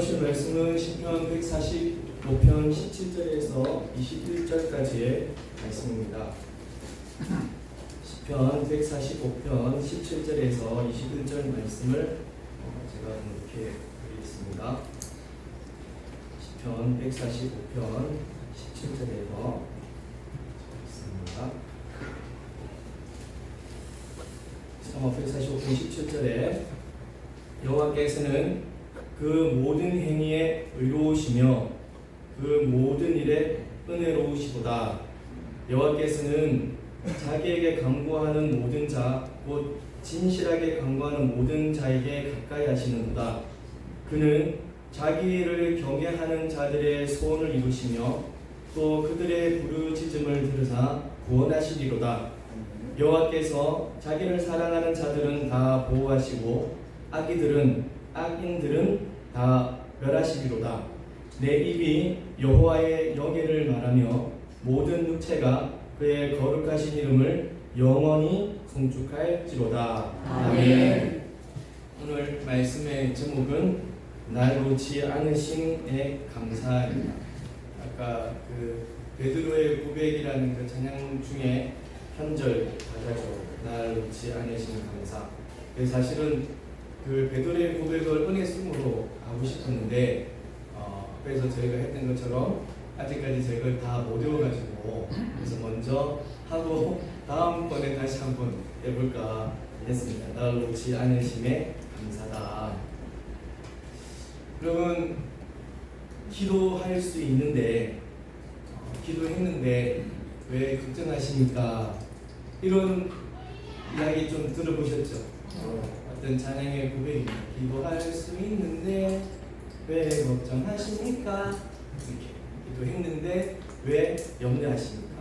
보실 말씀은 시편 145편 17절에서 21절까지의 말씀입니다. 시편 145편 17절에서 21절 말씀을 제가 이렇게 드리겠습니다. 시편 145편 17절에서 있습니다. 시편 145편 17절에 여호와께서는 그 모든 행위에 의로우시며 그 모든 일에 은혜로우시도다. 여호와께서는 자기에게 간구하는 모든 자, 곧 진실하게 간구하는 모든 자에게 가까이 하시는도다. 그는 자기를 경외하는 자들의 소원을 이루시며 또 그들의 부르짖음을 들으사 구원하시리로다. 여호와께서 자기를 사랑하는 자들은 다 보호하시고 악인들은 다 멸하시리로다. 내 입이 여호와의 영예를 말하며 모든 육체가 그의 거룩하신 이름을 영원히 송축할지로다. 아멘. 오늘 말씀의 제목은 날 놓지 않으심에 감사입니다. 아까 그 베드로의 고백이라는 그 찬양 중에 한 절 가사죠. 날 놓지 않으심 감사. 사실은 그 베드로의 고백을 은혜 숨으로 하고 싶었는데 그래서 저희가 했던 것처럼 아직까지 저희가 다 못 외워가지고 그래서 먼저 하고 다음번에 다시 한번 해볼까 했습니다. 날 놓지 않으심에 감사다. 그러면 기도할 수 있는데 기도했는데 왜 걱정하십니까? 이런 이야기 좀 들어보셨죠? 어떤 찬양의 고백입니다. 기도할 수 있는데 왜 걱정하십니까? 이렇게 기도했는데 왜 염려하십니까?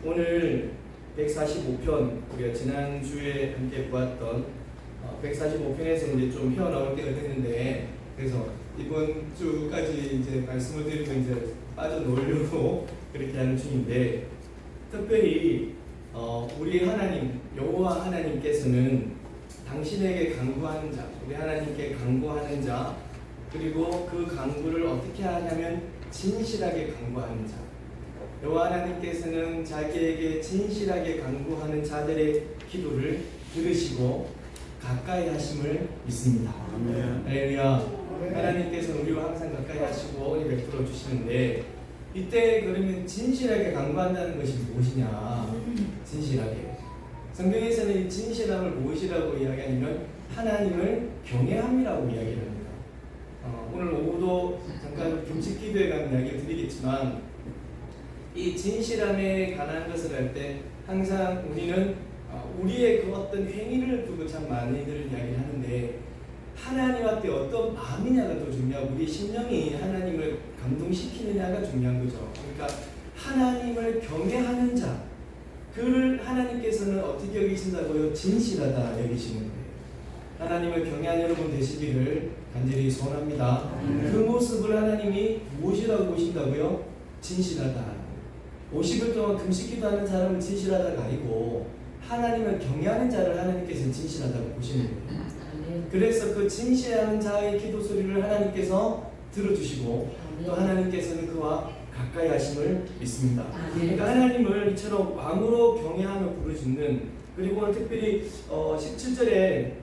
오늘 145편 우리가 지난주에 함께 보았던 145편에서 이제 좀 헤어나올 때가 됐는데 그래서 이번 주까지 이제 말씀을 드리고 이제 빠져놓으려고 그렇게 하는 중인데 특별히 우리 하나님 여호와 하나님께서는 당신에게 간구하는 자, 우리 하나님께 간구하는 자, 그리고 그 간구를 어떻게 하냐면 진실하게 간구하는 자. 여호와 하나님께서는 자기에게 진실하게 간구하는 자들의 기도를 들으시고 가까이 하심을 믿습니다. 할렐루야. 하나님께서는 우리와 항상 가까이 하시고 은혜 베풀어 주시는데 이때 그러면 진실하게 간구한다는 것이 무엇이냐? 진실하게. 성경에서는 이 진실함을 무엇이라고 이야기하냐면 하나님을 경외함이라고 이야기를 합니다. 오늘 오후도 잠깐 금식 기도에 관한 이야기를 드리겠지만 이 진실함에 관한 것을 할 때 항상 우리는 우리의 그 어떤 행위를 두고 참 많이들 이야기를 하는데 하나님한테 어떤 마음이냐가 더 중요하고 우리 심령이 하나님을 감동시키느냐가 중요한 거죠. 그러니까 하나님을 경외하는 자, 그를 하나님께서는 어떻게 여기신다고요? 진실하다 여기시는 거예요. 하나님을 경외하는 여러분 되시기를 간절히 소원합니다. 그 모습을 하나님이 무엇이라고 보신다고요? 진실하다. 50일 동안 금식기도 하는 사람은 진실하다가 아니고 하나님을 경외하는 자를 하나님께서는 진실하다고 보시는 거예요. 그래서 그 진실하는 자의 기도 소리를 하나님께서 들어주시고 또 하나님께서는 그와 가까이 하심을 믿습니다. 그러니까 하나님을 이처럼 왕으로 경외하며 부르짖는, 그리고 오늘 특별히 17절에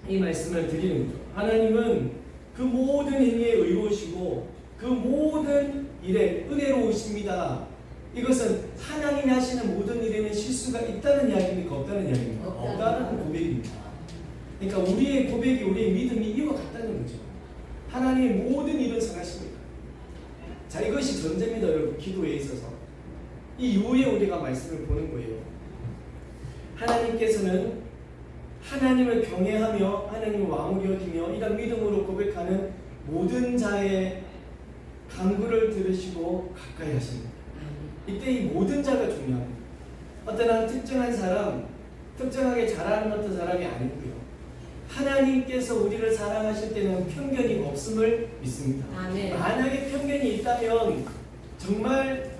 이 말씀을 드리는 거죠. 하나님은 그 모든 행위에 의로우시고 그 모든 일에 은혜로우십니다. 이것은 하나님이 하시는 모든 일에는 실수가 있다는 이야기입니까? 없다는 이야기입니까? 없다는 고백입니다. 그러니까 우리의 고백이, 우리의 믿음이 이와 같다는 거죠. 하나님의 모든 일은 선하십니다. 자, 이것이 전제입니다, 여러분. 기도에 있어서 이 이후에 우리가 말씀을 보는 거예요. 하나님께서는 하나님을 경외하며 하나님을 왕으로 여기며 이런 믿음으로 고백하는 모든 자의 간구를 들으시고 가까이 하십니다. 이때 이 모든 자가 중요합니다. 어떤 한 특정한 사람, 특정하게 잘하는 어떤 사람이 아니고요. 하나님께서 우리를 사랑하실 때는 편견이 없음을 믿습니다. 만약에 편견이 있다면 정말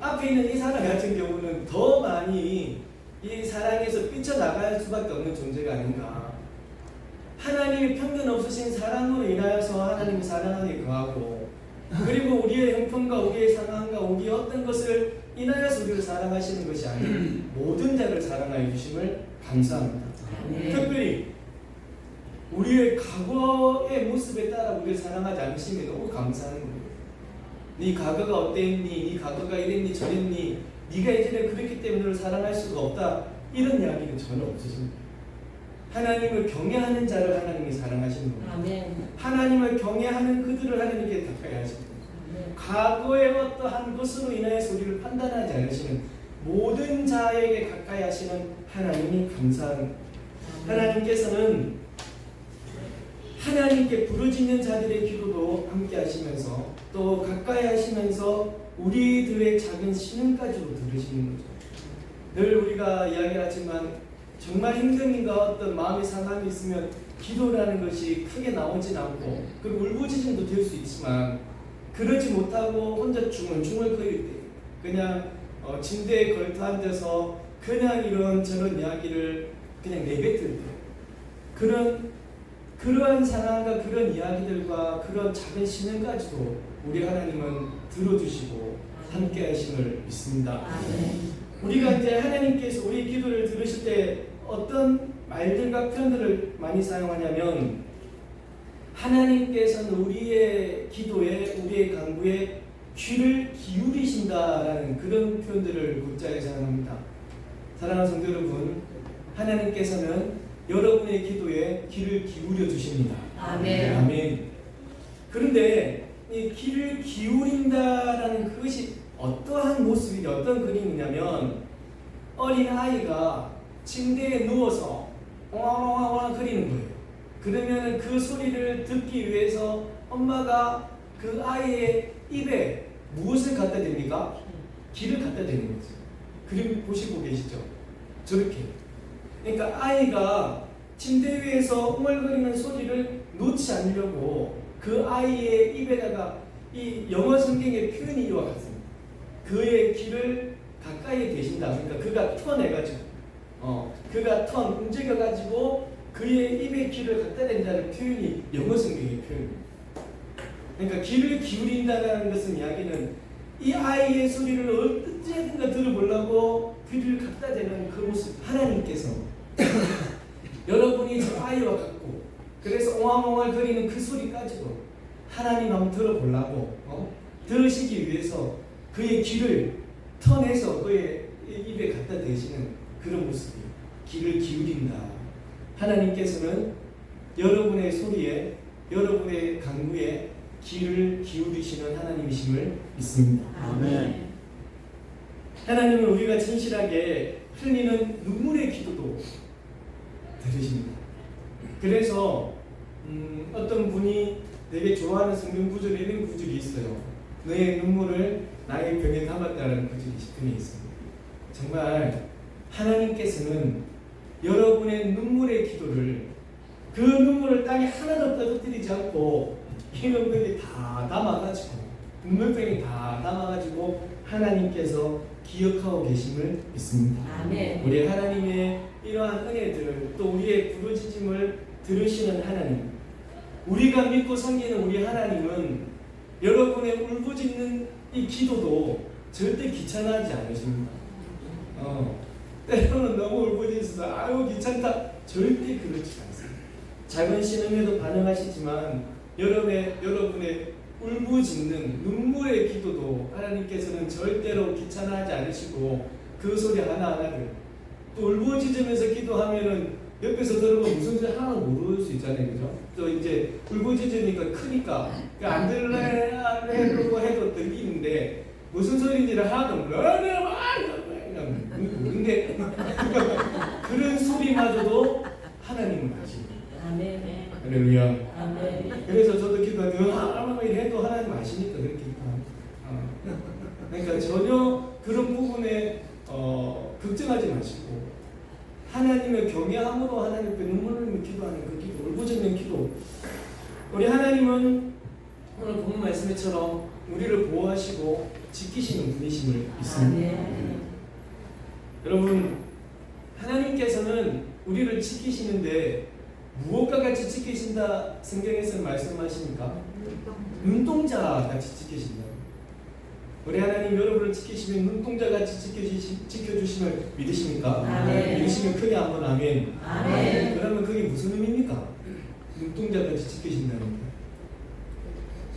앞에 있는 이 사람 같은 경우는 더 많이 이 사랑에서 삐쳐나갈 수밖에 없는 존재가 아닌가. 하나님이 편견 없으신 사랑으로 인하여서 하나님이 사랑하게 거하고 그리고 우리의 형편과 우리의 상황과 우리의 어떤 것을 인하여서 우리를 사랑하시는 것이 아닌 모든 자를 사랑하여 주심을 감사합니다. 특별히 우리의 과거의 모습에 따라 우리를 사랑하지 않으심에 너무 감사하는 거예요. 네 과거가 어땠니? 네 과거가 이랬니? 저랬니? 네가 예전에 그랬기 때문에 너를 사랑할 수가 없다. 이런 이야기는 전혀 없으십니다. 하나님을 경외하는 자를 하나님이 사랑하시는 겁니다. 아멘. 하나님을 경외하는 그들을 하나님께 가까이 하십니다. 과거의 어떠한 것으로 인하여서 우리를 판단하지 않으시는 모든 자에게 가까이 하시는 하나님이 감사합니다. 하나님께서는 하나님께 부르짖는 자들의 기도도 함께 하시면서 또 가까이 하시면서 우리들의 작은 신음까지도 들으시는 거죠. 늘 우리가 이야기하지만 정말 힘든 일과 어떤 마음의 상함이 있으면 기도라는 것이 크게 나오진 않고 그리고 울부짖음도 될 수 있지만 그러지 못하고 혼자 중얼거릴 때 그냥 침대에 걸터 앉아서 그냥 이런저런 이야기를 그냥 내뱉을 때 그러한 상황과 그런 이야기들과 그런 작은 신음까지도 우리 하나님은 들어주시고 함께 하심을 믿습니다. 우리가 이제 하나님께서 우리 기도를 들으실 때 어떤 말들과 표현들을 많이 사용하냐면 하나님께서는 우리의 기도에 우리의 간구에 귀를 기울이신다라는 그런 표현들을 곧잘 사용합니다. 사랑하는 성도 여러분, 하나님께서는 여러분의 기도에 귀를 기울여 주십니다. 아멘. 아멘. 그런데 이 귀를 기울인다라는 그것이 어떠한 모습이 어떤 그림이냐면 어린 아이가 침대에 누워서 엉엉엉엉 거리는 거예요. 그러면 그 소리를 듣기 위해서 엄마가 그 아이의 입에 무엇을 갖다 댑니까? 귀를 갖다 대는 거죠. 그림 보시고 계시죠? 저렇게. 그러니까 아이가 침대 위에서 웅얼거리는 소리를 놓지 않으려고 그 아이의 입에다가 이 영어 성경의 표현이 이와 같습니다. 그의 귀를 가까이 대신다. 그러니까 그가 턴해가지고 그가 움직여가지고 그의 입에 귀를 갖다 댄다는 표현이 영어 성경의 표현입니다. 그러니까 귀를 기울인다는 것은 이야기는 이 아이의 소리를 어찌든가 들어보려고 귀를 갖다 대는 그 모습. 하나님께서 여러분이 저 아이와 같고 그래서 옹알옹알 거리는 그 소리까지도 하나님 한번 들어보려고 들으시기 위해서 그의 귀를 턴해서 그의 입에 갖다 대시는 그런 모습이에요. 귀를 기울인다. 하나님께서는 여러분의 소리에 여러분의 간구에 귀를 기울이시는 하나님이심을 믿습니다. 아멘. 하나님은 우리가 진실하게 흘리는 눈물의 기도도 들으십니다. 그래서 어떤 분이 되게 좋아하는 성경 구절에 이런 구절이 있어요. 너의 눈물을 나의 병에 담았다는 구절이 시편에 있습니다. 정말 하나님께서는 여러분의 눈물의 기도를 그 눈물을 땅에 하나도 떨어뜨리지 않고 이 눈물이 다 담아가지고 눈물병이 다 담아가지고 하나님께서 기억하고 계심을 믿습니다. 아멘. 우리 하나님의 이러한 은혜들 또 우리의 부르짖음을 들으시는 하나님, 우리가 믿고 섬기는 우리 하나님은 여러분의 울부짖는 이 기도도 절대 귀찮아하지 않으십니다. 때로는 너무 울부짖어서 아유 귀찮다 절대 그렇지 않습니다. 작은 신음에도 반응하시지만 여러분의 울부짖는 눈물의 기도도 하나님께서는 절대로 귀찮아하지 않으시고 그 소리 하나하나를 또 울부짖으면서 기도하면은 옆에서 들으면 무슨 소리 하나도 모를 수 있잖아요, 그죠? 또 이제 울부짖으니까 크니까 안 들으려고 해도 들리는데 무슨 소리인지를 하나도 모르는데 그런 소리마저도 하나님은 아십니다. 아멘. 할렐루야. 아멘. 그래서 저도 기도할 때 해도 하나님 아시니까 그렇게 기도합니다. 그러니까 전혀 그런 부분에 걱정하지 마시고 하나님을 경외함으로 하나님께 눈물을 흘리며 기도하는 그 기도, 울부짖는 기도. 우리 하나님은 오늘 본문 말씀처럼 우리를 보호하시고 지키시는 분이심을 믿습니다. 아멘. 여러분, 하나님께서는 우리를 지키시는데 무엇과 같이 지키신다 성경에서는 말씀하십니까? 눈동자 같이 지키신다. 우리 하나님 여러분을 지키시면 눈동자 같이 지켜주심을 믿으십니까? 아멘. 믿으시면 크게 한번 아멘. 아멘. 그러면 그게 무슨 의미입니까? 눈동자 같이 지키신다는 거.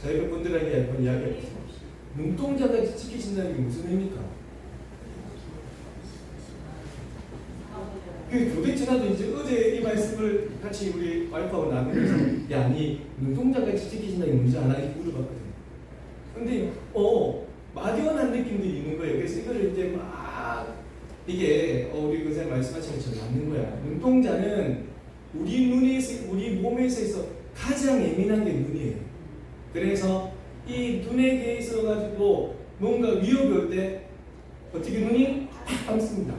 저희 분들에게 한번 이야기해 보세요. 눈동자 같이 지키신다는 게 무슨 의미입니까? 도대체 나도 이제 어제 이 말씀을 같이 우리 와이프하고 나누면서 야, 니 눈동자 같이 지키신다는 게 뭔지 아나? 이렇게 물어봤거든. 근데 막연한 느낌들이 있는 거예요. 그래서 이거를 이제 막 이게 우리 그새 말씀하신 것처럼 맞는 거야. 눈동자는 우리 눈에서 우리 몸에서 가장 예민한 게 눈이에요. 그래서 이 눈에 있어 가지고 뭔가 위협이 올 때 어떻게 눈이 팍 감습니다.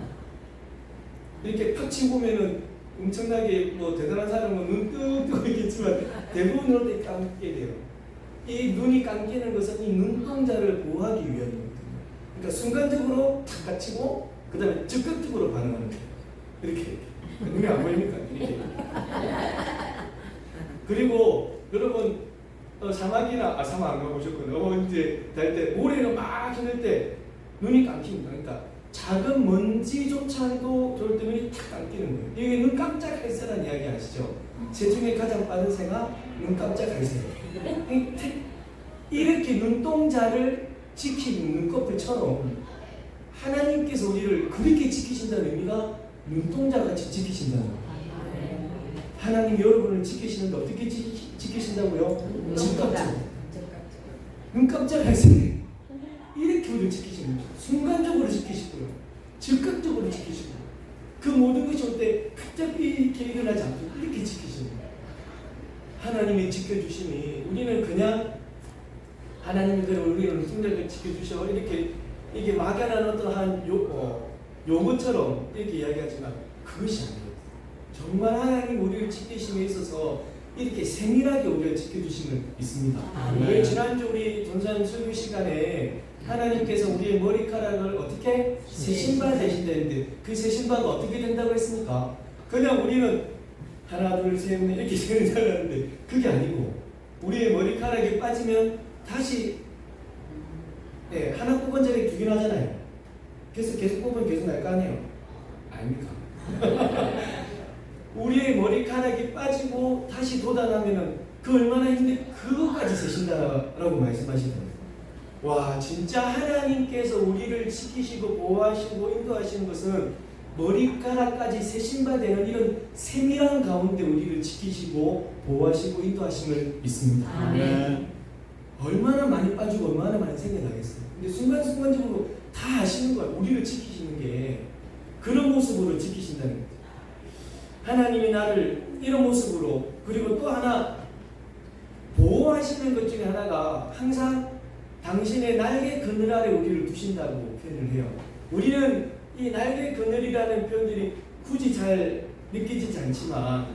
이렇게 팍 치고 보면은 엄청나게 뭐 대단한 사람은 눈 뜨고 있겠지만 대부분 때 감게 돼요. 이 눈이 감기는 것은 이 눈동자를 보호하기 위함이거든요. 그러니까 순간적으로 탁 갇히고 그 다음에 적극적으로 반응하는 거예요. 이렇게 눈이 안 보입니까? 이렇게. 그리고 여러분 사막이나 사막 안 가보셨거든요. 이제 달 때 모래를 막 힘들 때 눈이 감깁니다. 그러니까 작은 먼지조차도 저럴 때 눈이 탁 감기는 거예요. 이게 눈 깜짝할 새라는 이야기 아시죠? 새 중에 가장 빠른 새가 눈 깜짝할 새. 이렇게 눈동자를 지키는 눈꺼풀처럼 하나님께서 우리를 그렇게 지키신다는 의미가 눈동자같이 지키신다는 거예요. 하나님 여러분을 지키시는데 어떻게 지키신다고요? 즉각적으로. 눈 깜짝할 새. 이렇게 우리를 지키시는 거예요. 순간적으로 지키시고요. 즉각적으로 지키시고 그 모든 것이 올 때 갑자기 이렇게 일어나지 않고 이렇게 지키시는 거예요. 하나님의 지켜주심이 우리는 그냥 하나님이 우리를 눈동자를 지켜주셔 이렇게 이게 막연한 어떠한 용어처럼 이렇게 이야기하지만 그것이 아니에요. 정말 하나님 우리를 지키심에 있어서 이렇게 세밀하게 우리를 지켜주심을 믿습니다. 왜 지난주 우리 전산 설교 시간에 하나님께서 우리의 머리카락을 어떻게 새신바 되신다는데 그 새신바가 어떻게 된다고 했습니까? 그냥 우리는 하나 둘 셋 넷 이렇게 세는 줄 알았는데 그게 아니고 우리의 머리카락이 빠지면 다시 하나 뽑은 자리 두 개 나잖아요. 그래서 계속 뽑으면 계속 날 거 아니에요? 아닙니까? 우리의 머리카락이 빠지고 다시 돋아나면은 그 얼마나 힘든데 그것까지 세신다라고 말씀하시더라고요. 와, 진짜 하나님께서 우리를 지키시고 보호하시고 인도하시는 것은 머리카락까지 세신바되는 이런 세밀한 가운데 우리를 지키시고 보호하시고 인도하심을 믿습니다. 아멘. 얼마나 많이 빠지고 얼마나 많이 생겨나겠어요. 근데 순간순간적으로 다 아시는 거예요. 우리를 지키시는 게 그런 모습으로 지키신다는 거죠. 하나님이 나를 이런 모습으로 그리고 또 하나 보호하시는 것 중에 하나가 항상 당신의 날개 그늘 아래 우리를 두신다고 표현을 해요. 우리는 이 날개 그늘이라는 표현들이 굳이 잘 느끼지지 않지만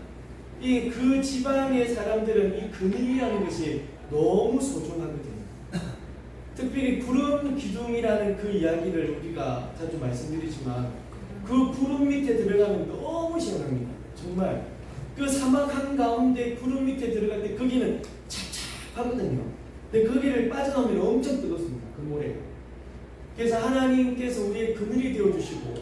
이 그 지방의 사람들은 이 그늘이라는 것이 너무 소중하거든요. 특별히 구름 기둥이라는 그 이야기를 우리가 자주 말씀드리지만 그 구름 밑에 들어가면 너무 시원합니다. 정말 그 사막 한가운데 구름 밑에 들어갈 때 거기는 찹찹하거든요. 근데 거기를 빠져나오면 엄청 뜨겁습니다. 그 모래가. 그래서 하나님께서 우리의 그늘이 되어주시고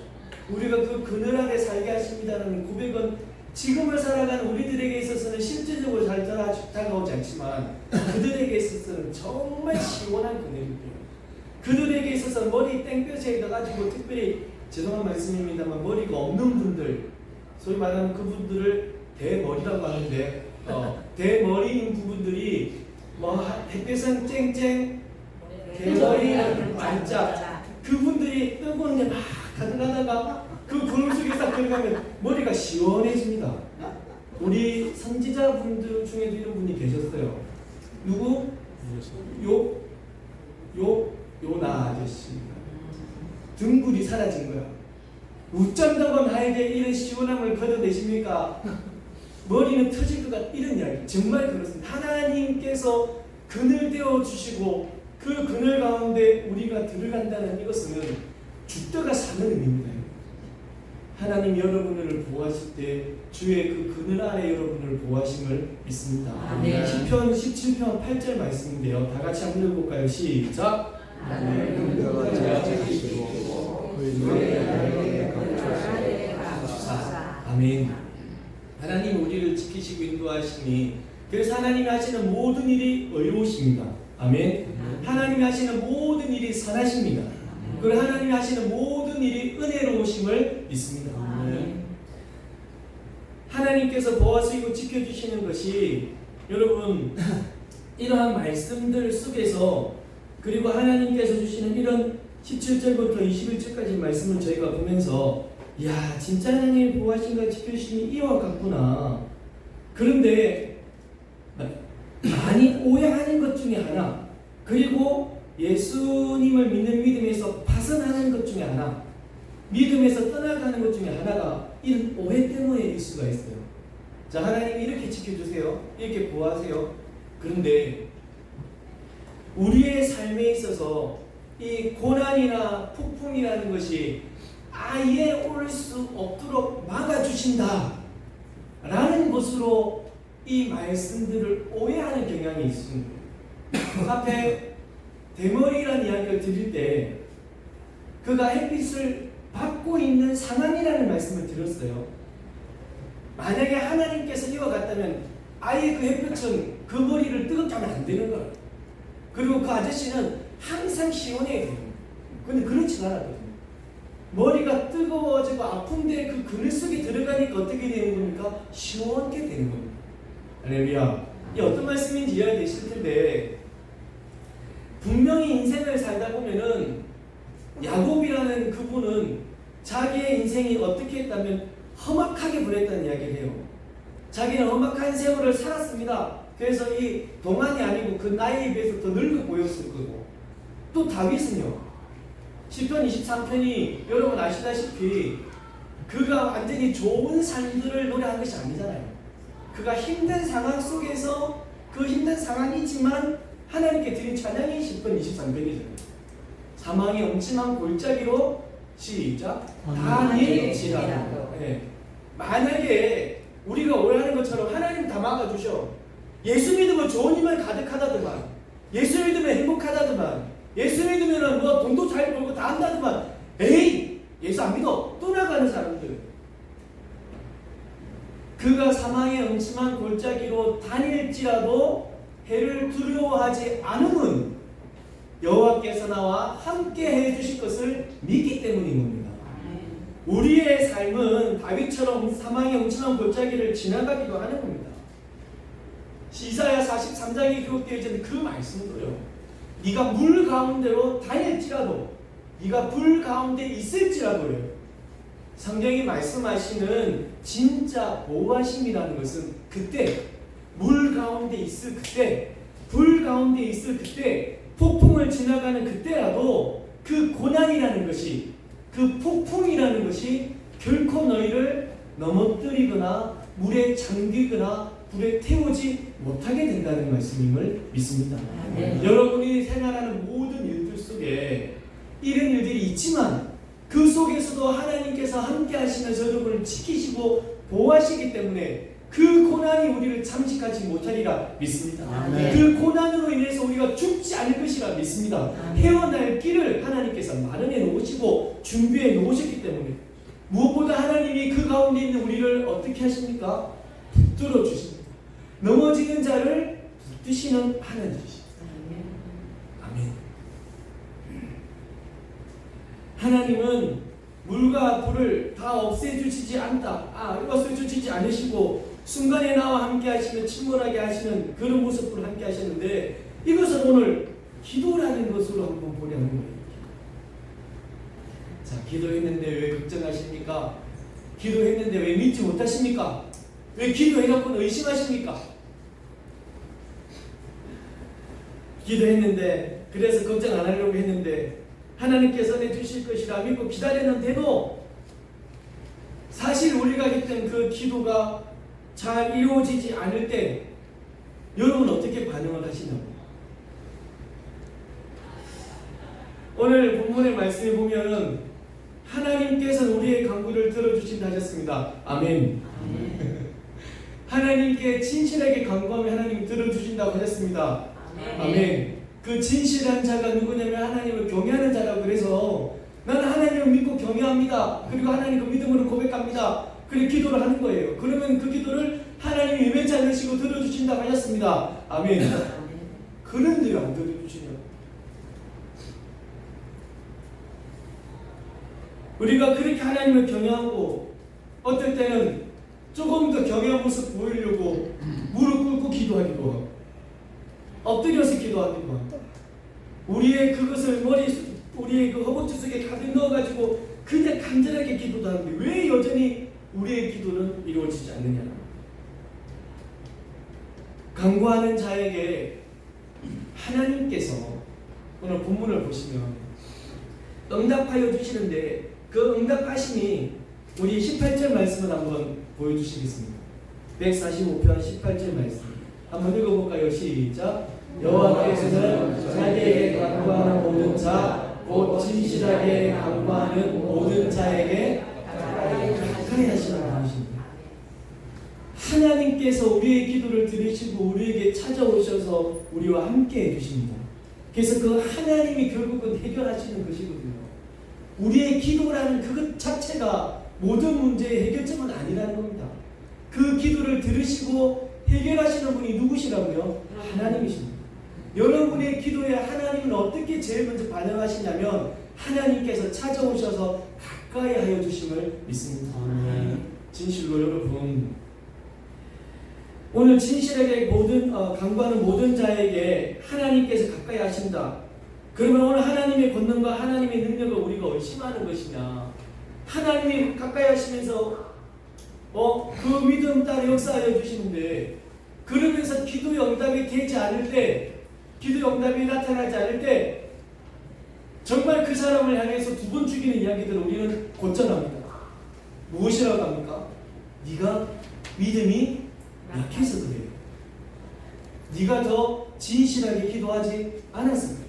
우리가 그 그늘 아래 살게 하십니다라는 고백은 지금을 살아가는 우리들에게 있어서는 실질적으로 잘 다가오지 않지만 그들에게 있어서는 정말 시원한 그늘입니다. 그들에게 있어서 머리 땡볕에 넣어가지고 특별히 죄송한 말씀입니다만 머리가 없는 분들 소위 말하는 그분들을 대머리라고 하는데 대머리인 부분들이 뭐 햇볕은 쨍쨍 대머리는 반짝 그분들이 뜨거운 데 막 가득하다가 그 구름 속에 딱 들어가면 머리가 시원해집니다. 우리 선지자분들 중에도 이런 분이 계셨어요. 누구? 요나 아저씨. 등굴이 사라진 거야. 웃잔다고 나에게 이런 시원함을 걷어내십니까? 머리는 터질 것 같다. 이런 이야기. 정말 그렇습니다. 하나님께서 그늘 되어 주시고 그 그늘 가운데 우리가 들어간다는 이것은 죽다가 사는 의미입니다. 하나님 여러분을 보호하실 때 주의 그 그늘 아래 여러분을 보호하심을 믿습니다. 네. 시편 17편 8절 말씀인데요. 다 같이 한번 읽어볼까요? 시작. 아멘. 하나님 우리를 지키시고 인도하시니 그래서 하나님이 하시는 모든 일이 의로우십니다. 아멘. 하나님이 하시는 모든 일이 선하십니다. 그리고 하나님이 하시는 모든 일이 은혜로우심을 믿습니다. 하나님께서 보호하시고 지켜주시는 것이 여러분 이러한 말씀들 속에서 그리고 하나님께서 주시는 이런 17절부터 21절까지 말씀을 저희가 보면서 야 진짜 하나님이 보호하신가 지켜주시니 이와 같구나. 그런데 많이 오해하는 것 중에 하나 그리고 예수님을 믿는 믿음에서 벗어나는 것 중에 하나 믿음에서 떠나가는 것 중에 하나가 이런 오해 때문에일 수가 있어요. 자 하나님이 이렇게 지켜주세요. 이렇게 보호하세요. 그런데 우리의 삶에 있어서 이 고난이나 폭풍이라는 것이 아예 올 수 없도록 막아주신다 라는 것으로 이 말씀들을 오해하는 경향이 있습니다. 앞에 대머리라는 이야기를 드릴 때 그가 햇빛을 받고 있는 상황이라는 말씀을 드렸어요. 만약에 하나님께서 이와 같다면 아예 그 햇볕은 그 머리를 뜨겁게 하면 안 되는 거예요. 그리고 그 아저씨는 항상 시원해야 돼요. 근데 그렇지 않았거든요. 머리가 뜨거워지고 아픈데 그 그늘 속에 들어가니까 어떻게 되는 겁니까? 시원하게 되는 겁니다. 할렐루야. 이 어떤 말씀인지 이해가 되실 텐데 분명히 인생을 살다 보면은 야곱이라는 그분은 자기의 인생이 어떻게 했다면 험악하게 보냈다는 이야기를 해요. 자기는 험악한 세월을 살았습니다. 그래서 이 동안이 아니고 그 나이에 비해서 더 늙어 보였을 거고 또 다윗은요. 시편 23편이 여러분 아시다시피 그가 완전히 좋은 삶들을 노래한 것이 아니잖아요. 그가 힘든 상황 속에서 그 힘든 상황이지만 하나님께 드린 찬양이 시편 23편이잖아요. 사망의 엄침한 골짜기로 시작 다닐지라도. 네. 만약에 우리가 오해하는 것처럼 하나님 다 막아주셔. 예수 믿으면 좋은 일만 가득하다더만, 예수 믿으면 행복하다더만, 예수 믿으면 뭐 돈도 잘 벌고 다 한다더만, 에이 예수 안 믿어 떠나가는 사람들. 그가 사망의 음침한 골짜기로 다닐지라도 해를 두려워하지 않음은 여호와께서 나와 함께 해주실 것을 믿기 때문인 겁니다. 우리의 삶은 다윗처럼 사망의 음침한 골짜기를 지나가기도 하는 겁니다. 이사야 43장에 기록되어 있는 그 말씀도요. 네가 물 가운데로 다닐지라도 네가 불 가운데 있을지라도요. 성경이 말씀하시는 진짜 보호하심이라는 것은 그때 물 가운데 있을 그때 불 가운데 있을 그때 폭풍을 지나가는 그때라도 그 고난이라는 것이 그 폭풍이라는 것이 결코 너희를 넘어뜨리거나 물에 잠기거나 불에 태우지 못하게 된다는 말씀임을 믿습니다. 네. 여러분이 생활하는 모든 일들 속에 이런 일들이 있지만 그 속에서도 하나님께서 함께 하시면서 여러분을 지키시고 보호하시기 때문에 그 고난이 우리를 잠식하지 못하리라 믿습니다. 아멘. 그 고난으로 인해서 우리가 죽지 않을 것이라 믿습니다. 아멘. 헤어날 길을 하나님께서 마련해 놓으시고 준비해 놓으셨기 때문에 무엇보다 하나님이 그 가운데 있는 우리를 어떻게 하십니까? 붙들어 주십니다. 넘어지는 자를 붙드시는 하나님이십니다. 아멘. 하나님은 물과 불을 다 없애주시지 않다. 없애주시지 않으시고 순간에 나와 함께 하시면 침몰하게 하시는 그런 모습으로 함께 하셨는데 이것을 오늘 기도라는 것으로 한번 보려는 거예요. 자, 기도했는데 왜 걱정하십니까? 기도했는데 왜 믿지 못하십니까? 왜 기도해놓고는 의심하십니까? 기도했는데 그래서 걱정 안 하려고 했는데 하나님께서 내주실 것이라 믿고 기다렸는데도 사실 우리가 했던 그 기도가 잘 이루어지지 않을 때 여러분 어떻게 반응을 하시냐고. 오늘 본문의 말씀에 보면은 하나님께서는 우리의 간구를 들어주신다 하셨습니다. 아멘. 하나님께 진실하게 간구하면 하나님이 들어주신다고 하셨습니다. 아멘. 그 진실한 자가 누구냐면 하나님을 경외하는 자라고. 그래서 나는 하나님을 믿고 경외합니다. 그리고 하나님 그 믿음으로 고백합니다. 그리고 기도를 하는 거예요. 그러면 그 기도를 하나님이 외면치 않으시고 들어주신다고 하셨습니다. 아멘. 그런데요 안 들어주시냐? 우리가 그렇게 하나님을 경외하고 어떨 때는 조금 더 경외한 모습 보이려고 무릎 꿇고 기도하기도 하고 엎드려서 기도하기도 하고 우리의 그것을 우리의 그 허벅지 속에 가득 넣어가지고 그냥 간절하게 기도도 하는데 왜 여전히 우리의 기도는 이루어지지 않느냐? 간구하는 자에게 하나님께서 오늘 본문을 보시면 응답하여 주시는데 그 응답하심이 우리 18절 말씀을 한번 보여주시겠습니다. 145편 18절 말씀 한번 읽어볼까요? 시작. 여호와께서는 자기에게 간구하는 모든 자 곧 진실하게 간구하는 모든 자에게 가까이 하시는 분이십니다. 하나님께서 우리의 기도를 들으시고 우리에게 찾아오셔서 우리와 함께 해주십니다. 그래서 그 하나님이 결국은 해결하시는 것이거든요. 우리의 기도라는 그것 자체가 모든 문제의 해결점은 아니라는 겁니다. 그 기도를 들으시고 해결하시는 분이 누구시라고요? 하나님이십니다. 여러분의 기도에 하나님은 어떻게 제일 먼저 반응하시냐면 하나님께서 찾아오셔서 가까이 하여 주심을 믿습니다. 진실로 여러분 오늘 진실하게 간구하는 모든 자에게 하나님께서 가까이 하신다. 그러면 오늘 하나님의 권능과 하나님의 능력을 우리가 의심하는 것이냐? 하나님이 가까이 하시면서 그 믿음 따라 역사하여 주시는데 그러면서 기도의 응답이 되지 않을 때 기도의 응답이 나타나지 않을 때 정말 그 사람을 향해서 두 번 죽이는 이야기들을 우리는 곧전합니다. 무엇이라고 합니까? 네가 믿음이 약해서 그래요. 네가 더 진실하게 기도하지 않았을 거예요.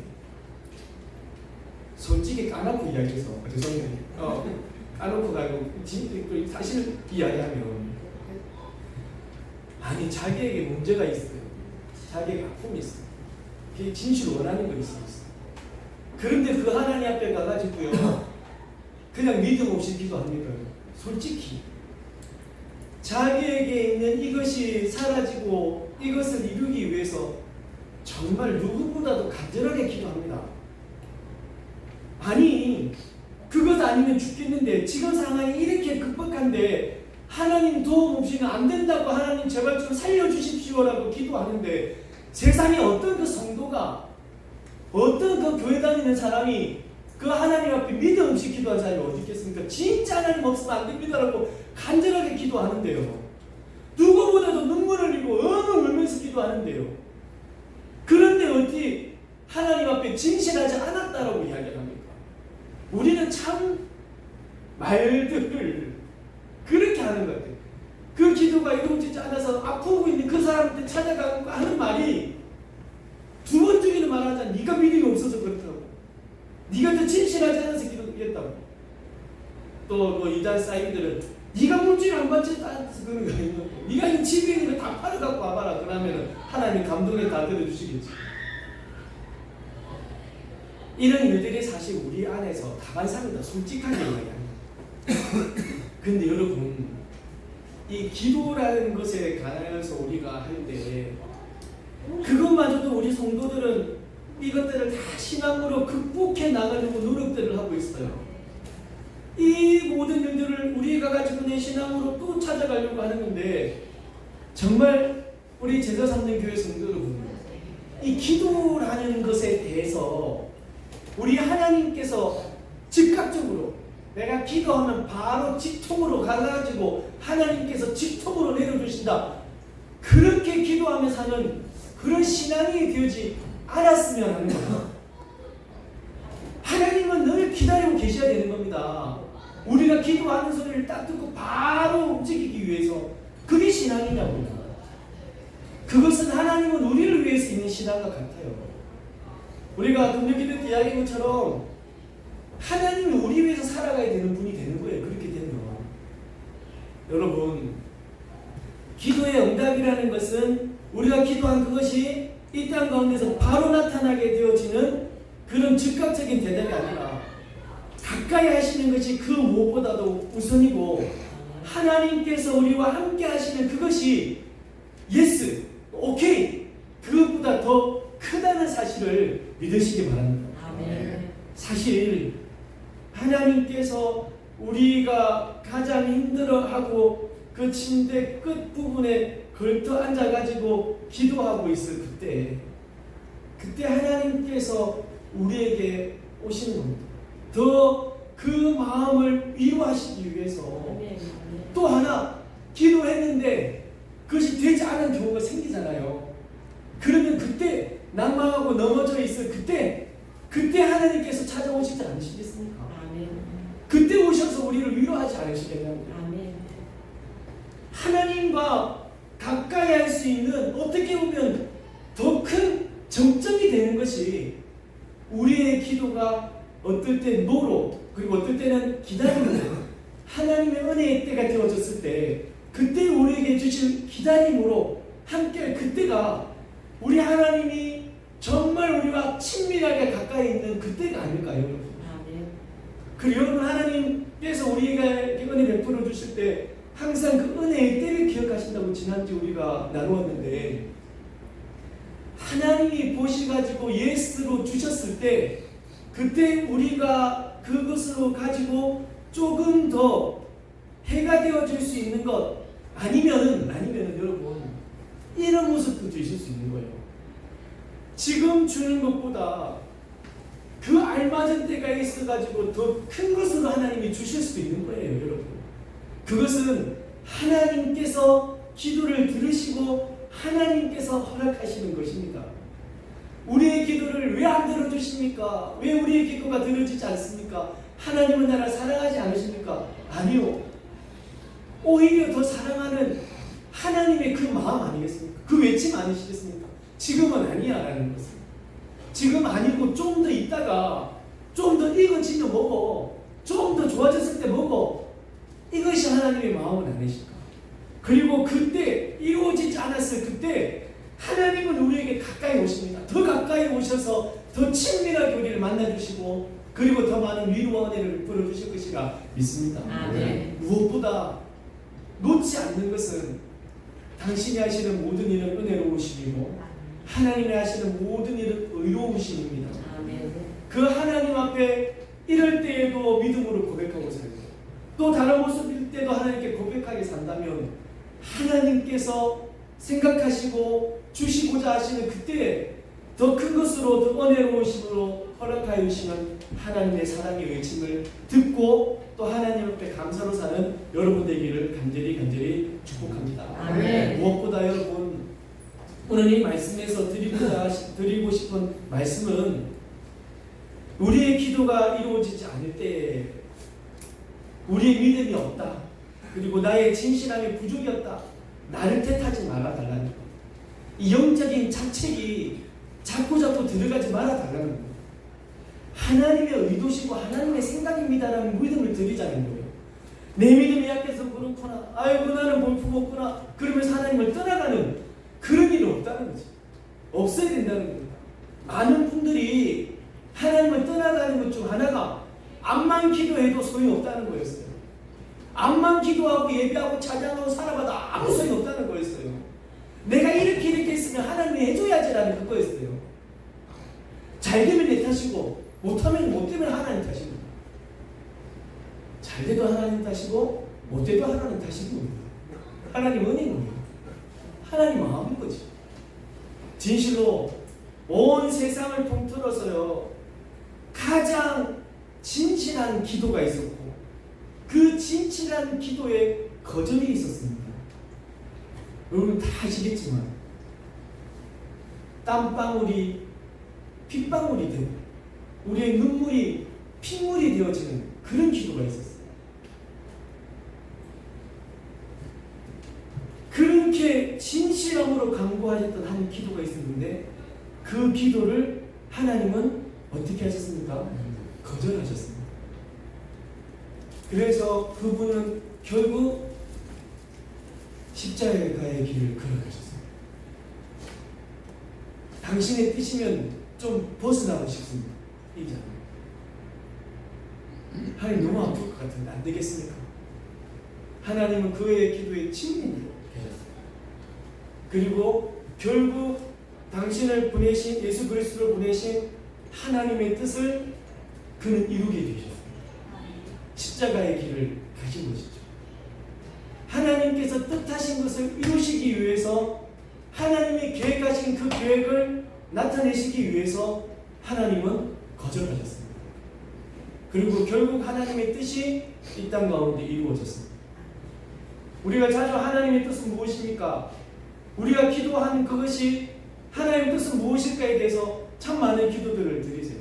솔직히 까놓고 이야기해서 죄송해요. 까놓고 가고 사실 이야기하면 아니 자기에게 문제가 있어요. 자기에게 아픔이 있어요. 그게 진실 원하는 거 있어요. 그런데 그 하나님 앞에 가가지고요 그냥 믿음 없이 기도합니까? 솔직히 자기에게 있는 이것이 사라지고 이것을 이루기 위해서 정말 누구보다도 간절하게 기도합니다. 아니 그것 아니면 죽겠는데 지금 상황이 이렇게 극박한데 하나님 도움 없이는 안 된다고 하나님 제발 좀 살려주십시오라고 기도하는데 세상에 어떤 그 성도가 어떤 그 교회 다니는 사람이 그 하나님 앞에 믿음 없이 기도한 사람이 어디 있겠습니까? 진짜 하나님 없으면 안 됩니다라고 간절하게 기도하는데요. 누구보다도 눈물을 흘리고 울면서 기도하는데요. 그런데 어떻게 하나님 앞에 진실하지 않았다라고 이야기를 합니까? 우리는 참 말들을 그렇게 하는 것 같아요. 그 기도가 이루어지지 않아서 아프고 있는 그 사람한테 찾아가고 하는 말이 두 번 죽이는 말 하잖아. 네가 믿음이 없어서 그렇다고. 네가 더 진실하지 않아서 기도했다고. 또 뭐 이단 사이들은 네가 물질 안 받지 않아서 그런 거 아니냐고. 네가 이 집에 있는 거 다 팔아갖고 와봐라. 그러면은 하나님 감동에 다 들어주시겠지. 이런 일들이 사실 우리 안에서 다반사입니다. 솔직하게 이야기합니다. 근데 여러분 이 기도라는 것에 관하여서 우리가 할 때 그것마저도 우리 성도들은 이것들을 다 신앙으로 극복해 나가려고 노력들을 하고 있어요. 이 모든 일들을 우리가 가지고 있는 신앙으로 또 찾아가려고 하는 건데 정말 우리 제자 삼는 교회 성도 여러분 이 기도라는 것에 대해서 우리 하나님께서 즉각적으로 내가 기도하면 바로 직통으로 가가지고 하나님께서 직통으로 내려주신다. 그렇게 기도하며 사는 그런 신앙이 되지 않았으면 하는 거예요. 하나님은 늘 기다리고 계셔야 되는 겁니다. 우리가 기도하는 소리를 딱 듣고 바로 움직이기 위해서 그게 신앙이냐고요. 그것은 하나님은 우리를 위해서 있는 신앙과 같아요. 우리가 금요기도 때 이야기한 것처럼 하나님이 우리 위해서 살아가야 되는 분이 되는 거예요. 그렇게 되면 여러분, 기도의 응답이라는 것은 우리가 기도한 그것이 이 땅 가운데서 바로 나타나게 되어지는 그런 즉각적인 대답이 아니라 가까이 하시는 것이 그 무엇보다도 우선이고, 하나님께서 우리와 함께 하시는 그것이 예스, 오케이, 그것보다 더 크다는 사실을 믿으시기 바랍니다. 아멘. 사실 하나님께서 우리가 가장 힘들어하고 그 침대 끝부분에 걸터 앉아가지고 기도하고 있을 그때 하나님께서 우리에게 오시는 겁니다. 더 그 마음을 위로하시기 위해서. 아멘. 또 하나, 기도했는데 그것이 되지 않은 경우가 생기잖아요. 그러면 그때 낭망하고 넘어져 있을 그때 하나님께서 찾아오시지 않으시겠습니까? 아멘. 그때 오셔서 우리를 위로하지 않으시겠냐고요. 아멘. 하나님과 가까이 할 수 있는, 어떻게 보면 더 큰 정점이 되는 것이 우리의 기도가 어떨 때 노로, 그리고 어떨 때는 기다림으로, 하나님의 은혜의 때가 되어졌을 때 그때 우리에게 주신 기다림으로 함께할 그때가 우리 하나님이 정말 우리와 친밀하게 가까이 있는 그때가 아닐까요, 여러분? 아멘. 그 여러분, 하나님께서 우리에게 은혜 베풀어 주실 때 항상 그 은혜의 때를 기억하신다고 지난주 우리가 나누었는데, 하나님이 보시가지고 예스로 주셨을 때 그때 우리가 그것으로 가지고 조금 더 해가 되어줄 수 있는 것, 아니면은 여러분, 이런 모습도 주실 수 있는 거예요. 지금 주는 것보다 그 알맞은 때가 있어가지고 더 큰 것으로 하나님이 주실 수도 있는 거예요, 여러분. 그것은 하나님께서 기도를 들으시고 하나님께서 허락하시는 것입니다. 우리의 기도를 왜 안 들어주십니까? 왜 우리의 기도가 들어지지 않습니까? 하나님은 나를 사랑하지 않으십니까? 아니요. 오히려 더 사랑하는 하나님의 그 마음 아니겠습니까? 그 외침 아니시겠습니까? 지금은 아니야 라는 것은. 지금 아니고 좀 더 있다가 좀 더 익어지면 먹어, 좀 더 좋아졌을 때 먹어, 이것이 하나님의 마음은 아니실까? 그리고 그때 이루어지지 않았을 그때 하나님은 우리에게 가까이 오십니다. 더 가까이 오셔서 더 친밀하게 우리를 만나주시고, 그리고 더 많은 위로와 은혜를 베풀어 주실 것이라 믿습니다. 아멘. 무엇보다 놓지 않는 것은 당신이 하시는 모든 일은 은혜로우심이고 하나님이 하시는 모든 일은 의로우심입니다. 아멘. 그 하나님 앞에 이럴 때에도 믿음으로 고백하고 살고, 또 다른 모습일 때도 하나님께 고백하게 산다면 하나님께서 생각하시고 주시고자 하시는 그때 더 큰 것으로, 더 은혜로우심으로 허락하여 주시는 하나님의 사랑의 외침을 듣고 또 하나님 앞에 감사로 사는 여러분 되기를 간절히 축복합니다. 아멘. 무엇보다 여러분, 오늘 이 말씀에서 드리고 싶은 말씀은, 우리의 기도가 이루어지지 않을 때 우리의 믿음이 없다, 그리고 나의 진실함이 부족이었다, 나를 탓하지 말아달라는 것. 이 영적인 자책이 자꾸 들어가지 말아달라는 거예요. 하나님의 의도시고 하나님의 생각입니다라는 믿음을 드리자는 거예요. 내 믿음이 약해서 그렇구나, 아이고 나는 볼품 없구나, 그러면서 하나님을 떠나가는 그런 일은 없다는 거죠. 없어야 된다는 거예요. 많은 분들이 하나님을 떠나가는 것 중 하나가 암만 기도해도 소용이 없다는 거였어요. 암만 기도하고 예배하고 찬양하고 살아봐도 아무 소용이 없다는 거였어요. 내가 이렇게 했으면 하나님이 해줘야지라는 그거였어요. 잘 되면 내 탓이고 못하면 못 되면 하나님 탓입니다. 잘 돼도 하나님 탓이고 못 돼도 하나님 탓인 겁니다. 하나님 은혜인 겁니다. 하나님 마음인 거지. 진실로 온 세상을 통틀어서요, 가장 진실한 기도가 있었고 그 진실한 기도에 거절이 있었습니다. 여러분 다 아시겠지만 땀방울이 핏방울이 되고 우리의 눈물이 핏물이 되어지는 그런 기도가 있었어요. 그렇게 진실함으로 간구하셨던 한 기도가 있었는데 그 기도를 하나님은 어떻게 하셨습니까? 거절하셨습니다. 그래서 그분은 결국 십자가의 길을 걸어가셨습니다. 당신의 뜻이면 좀 벗어나고 싶습니다. 이잖아요. 하나님 너무 아플 것 같은데 안 되겠습니까? 하나님은 그의 기도에 친민이 계셨어요. 그리고 결국 당신을 보내신 예수 그리스도를 보내신 하나님의 뜻을 그는 이루게 되셨습니다. 십자가의 길을 가신 것이죠. 하나님께서 뜻하신 것을 이루시기 위해서 하나님이 계획하신 그 계획을 나타내시기 위해서 하나님은 거절하셨습니다. 그리고 결국 하나님의 뜻이 이 땅 가운데 이루어졌습니다. 우리가 자주 하나님의 뜻은 무엇입니까? 우리가 기도하는 그것이 하나님의 뜻은 무엇일까에 대해서 참 많은 기도들을 드리세요.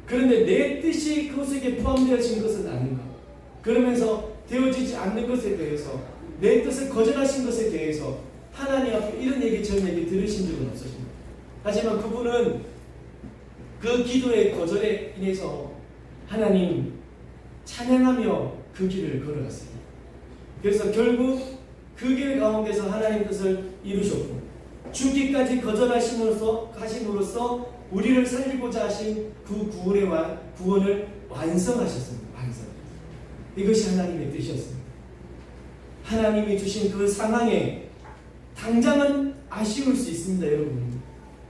그런데 내 뜻이 그것에게 포함되어진 것은 아닌가? 그러면서 되어지지 않는 것에 대해서 내 뜻을 거절하신 것에 대해서 하나님 앞에 이런 얘기 저런 얘기 들으신 적은 없으십니다. 하지만 그분은 그 기도의 거절에 인해서 하나님 찬양하며 그 길을 걸어갔습니다. 그래서 결국 그 길 가운데서 하나님 뜻을 이루셨고 죽기까지 거절하심으로써 우리를 살리고자 하신 그 구원을 완성하셨습니다. 이것이 하나님의 뜻이었습니다. 하나님이 주신 그 상황에 당장은 아쉬울 수 있습니다.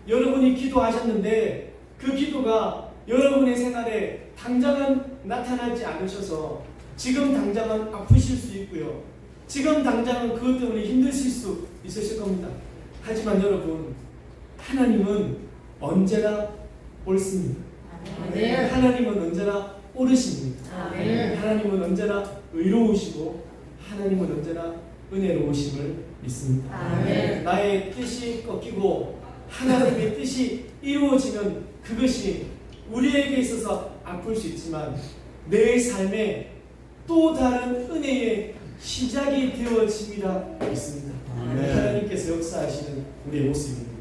여러분이 기도하셨는데 그 기도가 여러분의 생활에 당장은 나타나지 않으셔서 지금 당장은 아프실 수 있고요. 지금 당장은 그것 때문에 힘드실 수 있으실 겁니다. 하지만 여러분, 하나님은 언제나 옳습니다. 하나님은 언제나 옳으십니다. 하나님은 언제나 의로우시고 하나님은 언제나 은혜로우심을 믿습니다. 나의 뜻이 꺾이고 하나님의 뜻이 이루어지면 그것이 우리에게 있어서 아플 수 있지만 내 삶에 또 다른 은혜의 시작이 되어짐이라 믿습니다. 하나님께서 역사하시는 우리의 모습입니다.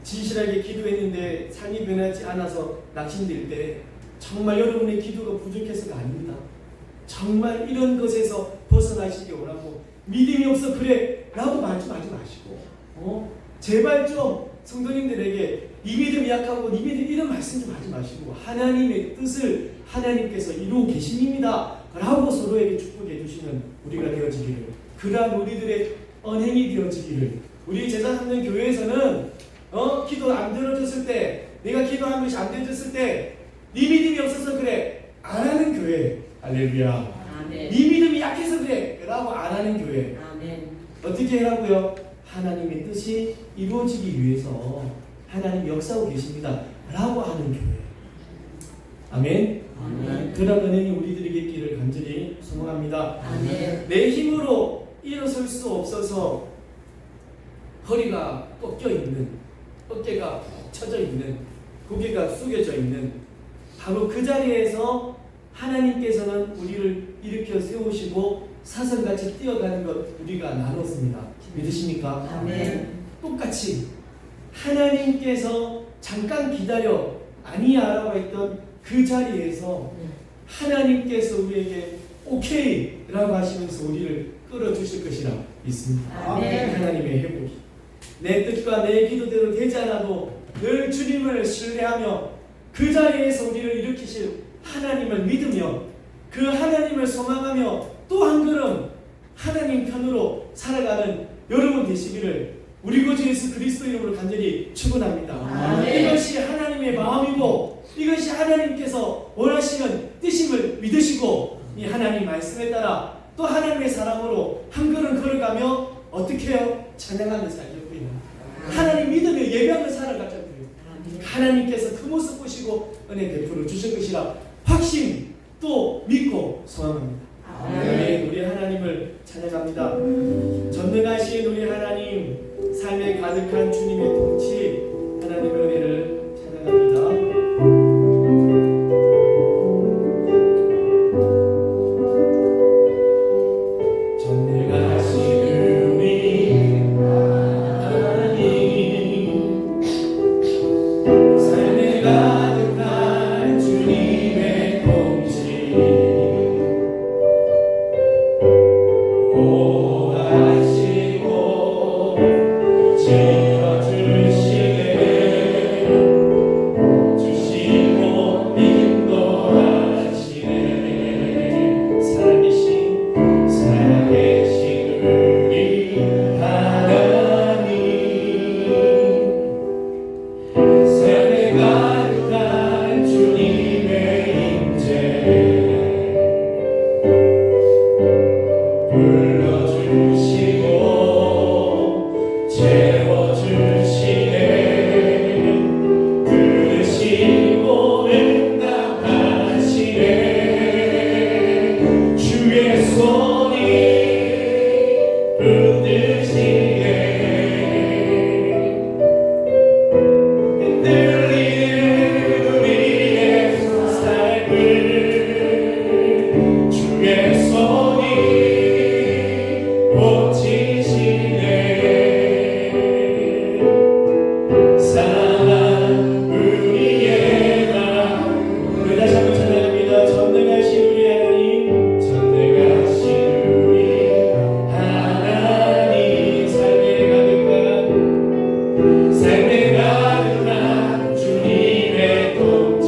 진실하게 기도했는데 삶이 변하지 않아서 낙심될 때 정말 여러분의 기도가 부족해서가 아닙니다. 정말 이런 것에서 벗어나시기 원하고 믿음이 없어 그래 라고 말씀하지 마시고 제발 좀 성도님들에게 이 믿음이 약하고 이 믿음 이런 말씀 좀 하지 마시고 하나님의 뜻을 하나님께서 이루고 계십니다 라고 서로에게 축복해 주시는 우리가 되어지기를, 그러한 우리들의 언행이 되어지기를. 우리 제자 삼는 교회에서는 기도 안 들어줬을 때, 내가 기도한 것이 안 되어졌을 때 네 믿음이 없어서 그래 안 하는 교회. 할렐루야. 네 믿음이 약해서 그래 라고 안 하는 교회. 어떻게 하라고요? 하나님의 뜻이 이루어지기 위해서 하나님 역사하고 계십니다 라고 하는 교회. 아멘. 그런 은혜이 우리들에게 있기를 간절히 소망합니다. 내 힘으로 일어설 수 없어서 허리가 꺾여 있는, 어깨가 푹 처져 있는, 고개가 숙여져 있는 바로 그 자리에서 하나님께서는 우리를 일으켜 세우시고 사슴같이 뛰어가는 것 우리가 나눴습니다. 믿으십니까? 똑같이 하나님께서 잠깐 기다려 아니야라고 했던 그 자리에서 하나님께서 우리에게 오케이 라고 하시면서 우리를 끌어주실 것이라 믿습니다. 하나님의 회복이 내 뜻과 내 기도대로 되지 않아도 늘 주님을 신뢰하며 그 자리에서 우리를 일으키실 하나님을 믿으며 그 하나님을 소망하며 또 한 걸음 하나님 편으로 살아가는 여러분 되시기를 우리 구주 예수 그리스도 이름으로 간절히 축원합니다. 이것이 하나님의 마음이고 이것이 하나님께서 원하시는 뜻임을 믿으시고 이 하나님 말씀에 따라 또 하나님의 사랑으로 한 걸음 걸어가며 어떻게 해요? 찬양하며 살려고요. 하나님 믿으며 예배하며 살아가자고요. 하나님께서 그 모습 보시고 은혜 베풀어 주실 것이라 확신 또 믿고 소망합니다. 우리 하나님을 찬양합니다. 전능하신 우리 하나님, 삶에 가득한 주님의 통치, 하나님의 은혜를 찬양합니다. 가득한 주님의 임재 불러주시고 채워주시네 들으시고 응답하시네 주의 손이 붙드시네 흔들리는 우리의 삶을 주의 손이 고치시네 사랑한 우리의 나라 우리 다시 한번 찬양합니다. 전능하신 우리 하나님 전능하신 우리 하나님 삶에 가득한 주님의 통치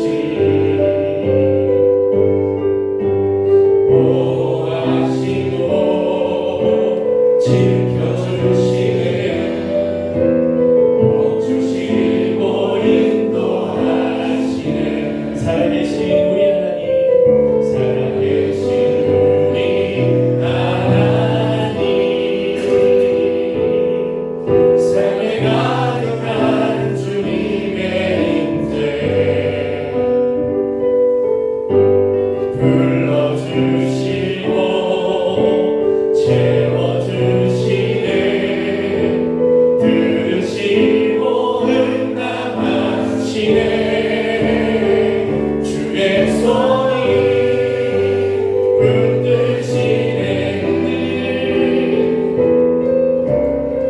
보호하시고 지켜주시네 복주시고 인도하시네 살아계신 우리 하나님 살아계신 우리 하나님 삶에 가득한 주님의 임재 불러주시고 채워주시네 들으시고 응답하시네 주의 손이 붙드시네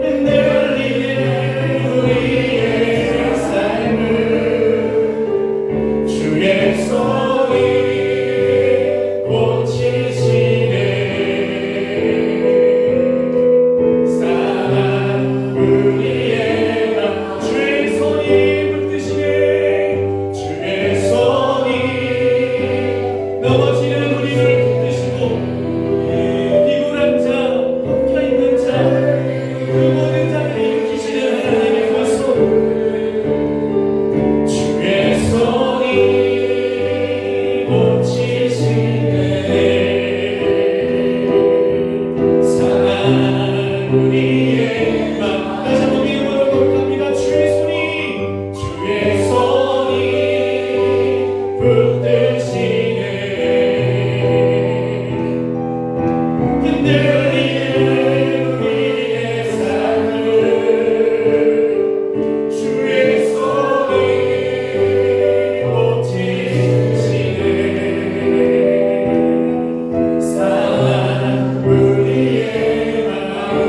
흔들리는 우리의 삶을 주의 손이 고치시네 사랑 우리의 맘 주의 손이 붙드시네 주의 손이 넘어지는 우리를 붙드시고 비굴한 자 꺾여있는 자 그 모든 자를 일으키시는 하나님의 그 손 주의 손이 고치시네 사랑 우리의 맘 다시 한번 믿음으로 고백합니다. 주의 손이 붙드시네 흔들리는 우리의 삶을 주의 손이 고치시네 사랑 우리의 마음을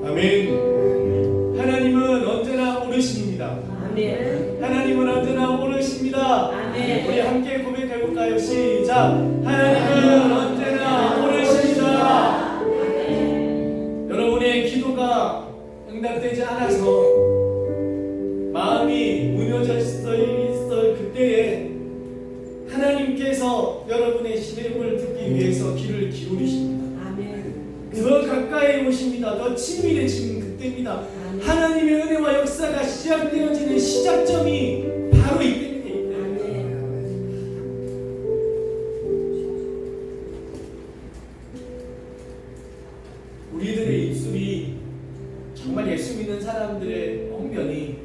아멘. 하나님은 언제나 오르십니다. 아멘. 하나님은 언제나 오르십니다. 아멘. 우리 함께 고백해볼까요? 시작. 하나님은 언제나 오르십니다. 여러분의 기도가 응답되지 않아서 마음이 무너져 있을 그때에 하나님께서 여러분의 시름을 듣기 위해서 귀를 기울이십니다. 아멘. 더 가까이 오십니다. 더 친밀해지는 그때입니다. 하나님의 은혜와 역사가 시작되어지는 시작점이 바로 이때입니다. 아멘. 우리들의 입술이 정말 예수 믿는 사람들의 언변이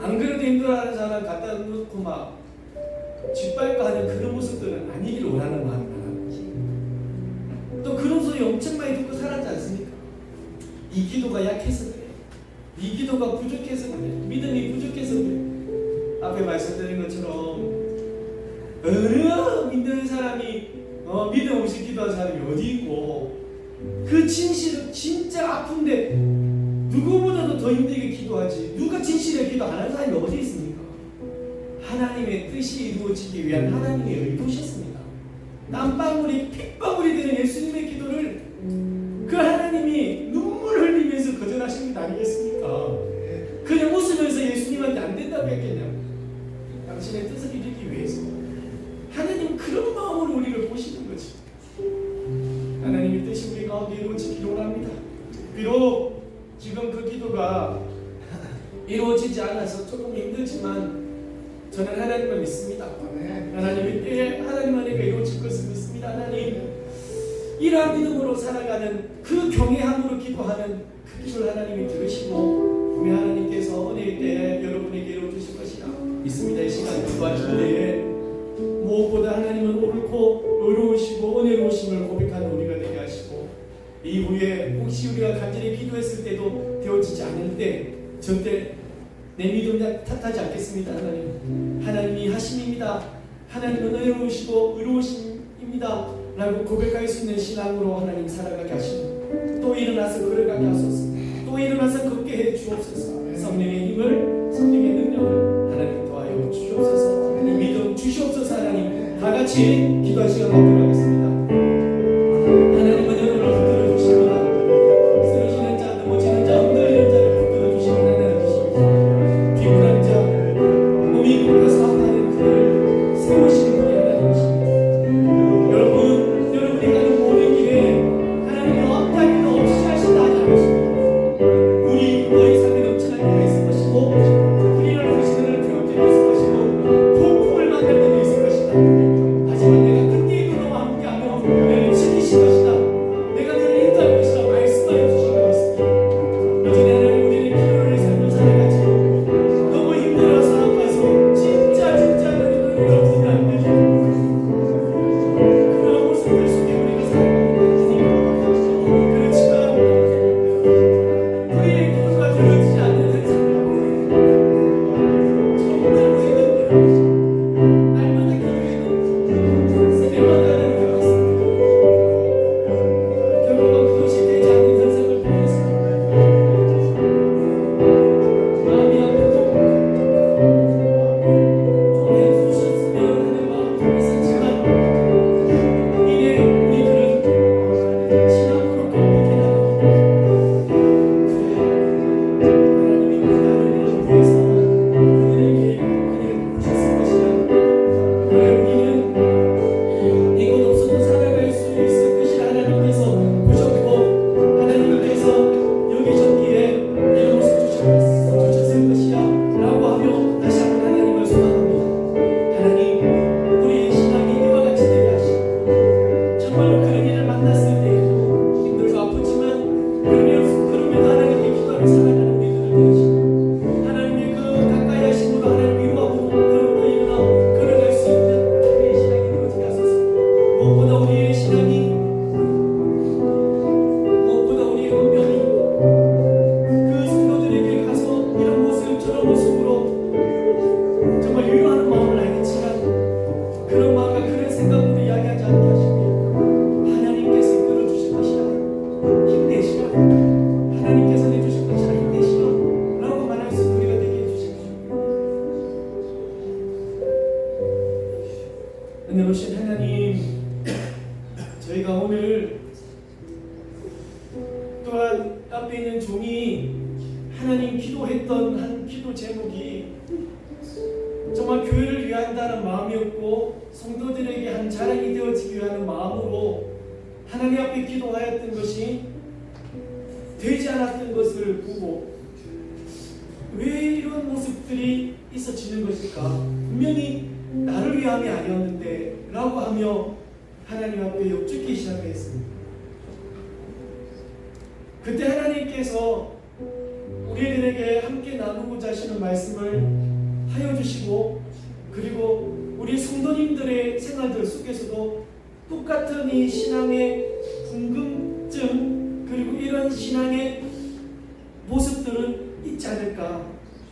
안 그래도 힘들어하는 사람 갖다 놓고 막 짓밟고 하는 그런 모습들은 아니기를 원하는 마음이 많은 거지. 또 그런 소리 엄청 많이 듣고 살았지 않습니까? 이 기도가 약해서 그래. 이 기도가 부족해서 그래. 믿음이 부족해서 그래. 앞에 말씀드린 것처럼 어느 믿는 사람이 믿음 없이 기도하는 사람이 어디 있고 그 진실은 진짜 아픈데 누구보다도 더 힘들게 기도하지. 누가 진실에 기도 안 하는 사람이 어디 있습니까? 하나님의 뜻이 이루어지기 위한 하나님의 의도셨습니다. 땀방울이 핏방울이 되는 예수님의 기도를 그 하나님이 눈물 흘리면서 거절하신 것 아니겠습니까? 그냥 웃으면서 예수님한테 안 된다고 했겠냐고. 당신의 뜻을 이루기 위해서 하나님은 그런 마음으로 우리를 보시는 거지. 하나님의 뜻이 우리 가운데 이루어지기를 원합니다. 비록 지금 그 기도가 이루어지지 않아서 조금 힘들지만 저는 하나님을 믿습니다. 하나님이 때에 하나님 안에 이루어질 것을 믿습니다. 하나님, 이러한 믿음으로 살아가는 그 경외함으로 기도하는 그 기도를 하나님이 들으시고 우리 하나님께서 은혜의 때에 여러분에게 이루어주실 것이다 믿습니다. 이 시간 기도하실 때에 무엇보다 하나님은 옳고 의로우시고 은혜로우심을 고백하는 우리가 되게 하시고, 이후에 혹시 우리가 간절히 기도했을 때도 되어지지 않을 때 절대 내 믿음 탓하지 않겠습니다. 하나님이 하심입니다. 하나님은 은혜로우시고 의로우심입니다 라고 고백할 수 있는 신앙으로 하나님 살아가게 하시고, 또 일어나서 걸어가게 하소서. 또 일어나서 걷게 해 주옵소서. 성령의 힘을, 성령의 능력을 하나님 도와여 주옵소서. 이 믿음 주시옵소서. 하나님, 다 같이 기도할 시간 갖도록 하겠습니다. 하나님은 여러분을 붙들어 주십니다. 쓰러지는 자, 넘어지는 자, 흔들리는 자를 붙들어 주시는 하나님이십니다. 피곤한 자, 몸이 굽어서 하나님 그를 세우시는 분이 하나님이십니다. 여러분이 가는 모든 길에 하나님이 어떤 일도 없이 하신다 하지 않으십니다. 우리 너희 삶에 넘치는 일이 있을 것이고, 우리를 우리신을 배울 때도 있을 것이고, 폭풍을 만날 때도 있을 것이다. 하지만 내가 그때에도 너와 함께하며 너를 지키실 것이다. 내가 너를 인도할 것이다 말씀하여 주신 것 있습니다. 여전히 하나님, 우리는 기도를 삶을 살아가지고 너무 힘들어서 아파서 진짜 하나님을 외롭지는 않는 그런 모습들 속에 우리가 살아갑니다. 그렇지만 우리의 기도가 들어지지 않는 현상을 정말 우리는 날마다 기도해도 새벽마다 하는 것 같습니다. 결국은 그것이 되지 않는 현상을 보고 있습니다. 마음이 아프고 좀 해주셨으면 하는 마음도 있었지만, 이내 우리들은 신앙으로 돌이켜 나가고, 하나님이 나를 위해서 그들에게 은혜를 주셨을 것이라. 그래, 우리는 이곳 없어도 살아갈 수 있을 것이라 하나님께서 보셨고, 하나님께서 여기저기에 이런 모습 주셨을 것이야 라고 하며 다시 한번 하나님을 소망합니다. 하나님, 우리의 신앙이 이와 같이 되게 하시고, 정말로 그런 일을 만났을 때에도 힘들고 아프지만 그러면서 하나님께 기도하며 살아가는 우리들을 되시고, 하나님의 그 가까이 하심으로 하나님 위로하고 그러므로 일어나 걸어갈 수 있는 우리의 신앙이 되어지게 하소서. 무엇보다 우리의 신앙이, 무엇보다 우리의 운명이 그 성도들에게 가서 이런 모습 저런 모습으로 정말 위로하는 마음을 알겠지만, 그런 마음과 그런 생각으로 이야기하지 않게 하시고 하나님께서 이끌어주실 것이라, 힘내시라, 하나님께서 내주실 것이라, 힘내시라 라고 말할 수 있는 우리가 되게 해주십시오. 은혜로우신 하나님, 저희가 오늘 또한 앞에 있는 종이 하나님 기도했던 한 기도 제목이 정말 교회를 위한다는 마음이었고, 성도들에게 한 자랑이 되어지기 위한 마음으로 하나님 앞에 기도하였던 것이 되지 않았던 것을 보고, 왜 이런 모습들이 있어지는 것일까? 분명히 나를 위함이 아니었는데 라고 하며 하나님 앞에 여쭙기 시작했습니다. 그때 하나님께서 우리들에게 함께 나누고자 하시는 말씀을 하여 주시고, 그리고 우리 성도님들의 생활들 속에서도 똑같은 이 신앙의 궁금증, 그리고 이런 신앙의 모습들은 있지 않을까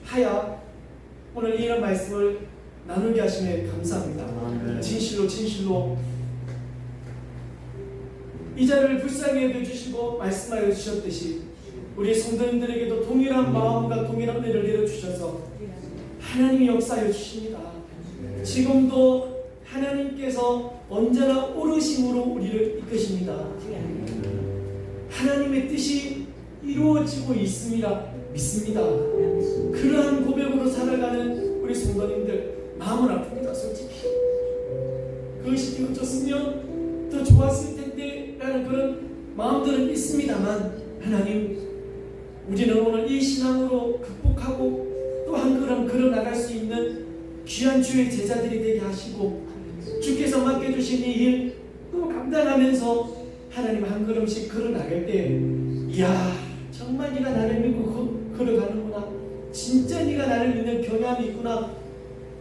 하여 오늘 이런 말씀을 나누게 하시면 감사합니다. 진실로 이 자리를 불쌍히 여겨주시고 말씀하여 주셨듯이 우리 성도님들에게도 동일한 마음과 동일한 은혜를 내려주셔서 하나님이 역사하여 주십니다. 지금도 하나님께서 언제나 오르심으로 우리를 이끄십니다. 하나님의 뜻이 이루어지고 있습니다. 믿습니다. 그러한 고백으로 살아가는 우리 성도님들 마음은 아픕니다. 솔직히 그것이 되어졌으면 더 좋았을 텐데 라는 그런 마음들은 있습니다만, 하나님, 우리는 오늘 이 신앙으로 극복하고 또 한 걸음 걸어나갈 수 있는 귀한 주의 제자들이 되게 하시고, 주께서 맡겨주신 이 일 또 감당하면서 하나님 한 걸음씩 걸어나갈 때, 이야 정말 네가 나를 믿고 걸어가는구나, 진짜 네가 나를 믿는 경험이 있구나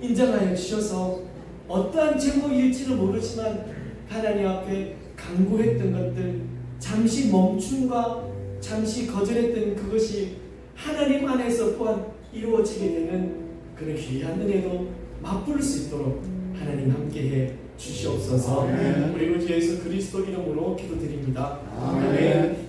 인정하여 주셔서, 어떠한 제목일지는 모르지만 하나님 앞에 간구했던 것들, 잠시 멈춤과 잠시 거절했던 그것이 하나님 안에서 또한 이루어지게 되는 그런 귀한 은혜도 맛볼 수 있도록 하나님 함께해 주시옵소서. 우리 주 예수 그리스도 이름으로 기도드립니다. 아멘.